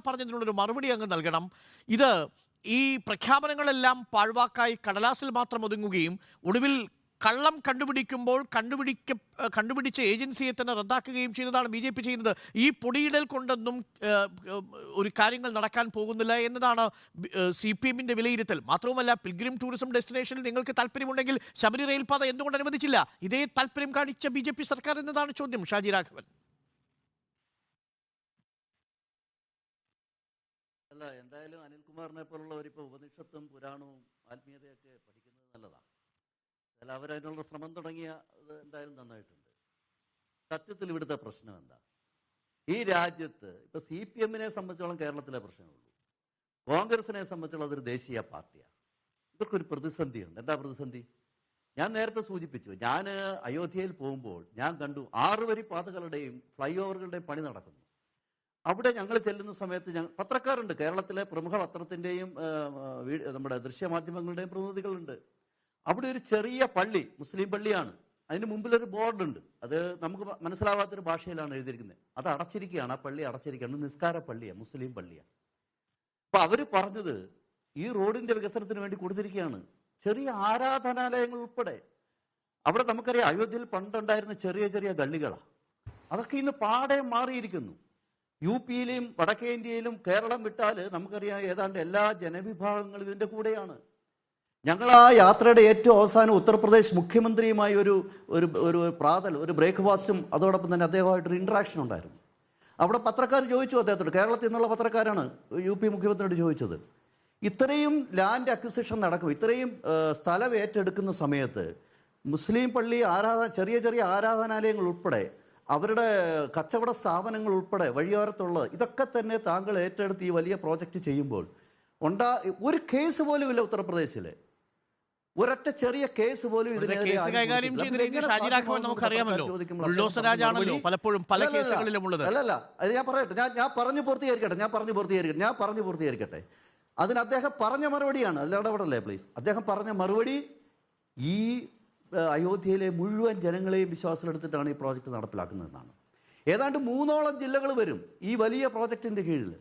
പറഞ്ഞതിനുള്ളൊരു മറുപടി അങ്ങ് നൽകണം. ഇത് ഈ പ്രഖ്യാപനങ്ങളെല്ലാം പാഴ്വാക്കായി കടലാസിൽ മാത്രം ഒതുങ്ങുകയും ഒടുവിൽ കള്ളം കണ്ടുപിടിക്കുമ്പോൾ കണ്ടുപിടിച്ച ഏജൻസിയെ തന്നെ റദ്ദാക്കുകയും ചെയ്യുന്നതാണ് ബി ജെ പി ചെയ്യുന്നത്. ഈ പൊടിയിടൽ കൊണ്ടൊന്നും ഒരു കാര്യങ്ങൾ നടക്കാൻ പോകുന്നില്ല എന്നതാണ് CPM-ന്റെ വിലയിരുത്തൽ. മാത്രവുമല്ല, പിൽഗ്രിം ടൂറിസം ഡെസ്റ്റിനേഷനിൽ നിങ്ങൾക്ക് താല്പര്യമുണ്ടെങ്കിൽ ശബരി റെയിൽപാത എന്തുകൊണ്ട് അനുവദിച്ചില്ല? ഇതേ താല്പര്യം കാണിച്ച BJP സർക്കാർ എന്നതാണ് ചോദ്യം. ഷാജി രാഘവൻ. അല്ല, എന്തായാലും അനിൽകുമാറിനെ പോലുള്ളവരിപ്പോൾ ഉപനിഷത്തും പുരാണവും ആത്മീയതയൊക്കെ പഠിക്കുന്നത് നല്ലതാണ്. അല്ല, അവരതിനുള്ള ശ്രമം തുടങ്ങിയ എന്തായാലും നന്നായിട്ടുണ്ട്. സത്യത്തിൽ ഇവിടുത്തെ പ്രശ്നം എന്താ? ഈ രാജ്യത്ത് ഇപ്പൊ CPM-നെ സംബന്ധിച്ചോളം കേരളത്തിലെ പ്രശ്നമുള്ളൂ. കോൺഗ്രസിനെ സംബന്ധിച്ചോളം അതൊരു ദേശീയ പാർട്ടിയാണ്. ഇവർക്കൊരു പ്രതിസന്ധിയുണ്ട്. എന്താ പ്രതിസന്ധി? ഞാൻ നേരത്തെ സൂചിപ്പിച്ചു. ഞാൻ അയോധ്യയിൽ പോകുമ്പോൾ ഞാൻ കണ്ടു 6 വരി പാതകളുടെയും ഫ്ലൈ ഓവറുകളുടെയും പണി നടക്കുന്നു. അവിടെ ഞങ്ങൾ ചെല്ലുന്ന സമയത്ത് പത്രക്കാരുണ്ട്, കേരളത്തിലെ പ്രമുഖ പത്രത്തിൻ്റെയും നമ്മുടെ ദൃശ്യമാധ്യമങ്ങളുടെയും പ്രതിനിധികളുണ്ട്. അവിടെ ഒരു ചെറിയ പള്ളി, മുസ്ലിം പള്ളിയാണ്. അതിന് മുമ്പിലൊരു ബോർഡുണ്ട്. അത് നമുക്ക് മനസ്സിലാവാത്തൊരു ഭാഷയിലാണ് എഴുതിയിരിക്കുന്നത്. അത് അടച്ചിരിക്കുകയാണ്. ആ പള്ളി അടച്ചിരിക്കുകയാണ്. നിസ്കാര പള്ളിയാണ്, മുസ്ലിം പള്ളിയാണ്. അപ്പൊ അവര് പറഞ്ഞത് ഈ റോഡിന്റെ വികസനത്തിന് വേണ്ടി കൊടുത്തിരിക്കുകയാണ്. ചെറിയ ആരാധനാലയങ്ങൾ ഉൾപ്പെടെ. അവിടെ നമുക്കറിയാം, അയോധ്യയിൽ പണ്ടുണ്ടായിരുന്ന ചെറിയ ചെറിയ ഗള്ളികളാണ്. അതൊക്കെ ഇന്ന് പാടെ മാറിയിരിക്കുന്നു. UP-യിലും വടക്കേ ഇന്ത്യയിലും കേരളം വിട്ടാൽ നമുക്കറിയാം ഏതാണ്ട് എല്ലാ ജനവിഭാഗങ്ങളും ഇതിൻ്റെ കൂടെയാണ്. ഞങ്ങൾ ആ യാത്രയുടെ ഏറ്റവും അവസാനം ഉത്തർപ്രദേശ് മുഖ്യമന്ത്രിയുമായി ഒരു പ്രാതൽ, ഒരു ബ്രേക്ക്ഫാസ്റ്റും അതോടൊപ്പം തന്നെ അദ്ദേഹമായിട്ടൊരു ഇൻട്രാക്ഷൻ ഉണ്ടായിരുന്നു. അവിടെ പത്രക്കാർ ചോദിച്ചു അദ്ദേഹത്തോട്, കേരളത്തിൽ നിന്നുള്ള പത്രക്കാരാണ് UP മുഖ്യമന്ത്രിയോട് ചോദിച്ചത്, ഇത്രയും ലാൻഡ് അക്വിസിഷൻ നടക്കും, ഇത്രയും സ്ഥലം ഏറ്റെടുക്കുന്ന സമയത്ത് മുസ്ലിം പള്ളി ചെറിയ ചെറിയ ആരാധനാലയങ്ങൾ ഉൾപ്പെടെ അവരുടെ കച്ചവട സ്ഥാപനങ്ങൾ ഉൾപ്പെടെ വഴിയോരത്തുള്ളത് ഇതൊക്കെ തന്നെ താങ്കൾ ഏറ്റെടുത്ത് ഈ വലിയ പ്രോജക്റ്റ് ചെയ്യുമ്പോൾ ഒരു കേസ് പോലും ഇല്ല ഉത്തർപ്രദേശിലെ. ഒരൊറ്റ ചെറിയ കേസ് പോലും കൈകാര്യം നമുക്കറിയാമല്ലോ. പലപ്പോഴും പല കേസുകളിലും ഉള്ളത്. അല്ലല്ല, അത് ഞാൻ പറയട്ടെ, ഞാൻ പറഞ്ഞു പൂർത്തീകരിക്കട്ടെ. അതിന് അദ്ദേഹം പറഞ്ഞ മറുപടിയാണ്. അതിലിടപെടല്ലേ പ്ലീസ്. അദ്ദേഹം പറഞ്ഞ മറുപടി ഈ അയോധ്യയിലെ മുഴുവൻ ജനങ്ങളെയും വിശ്വാസത്തിലെടുത്തിട്ടാണ് ഈ പ്രോജക്റ്റ് നടപ്പിലാക്കുന്നതെന്നാണ്. ഏതാണ്ട് 3ഓളം ജില്ലകൾ വരും ഈ വലിയ പ്രോജക്റ്റിൻ്റെ കീഴിൽ.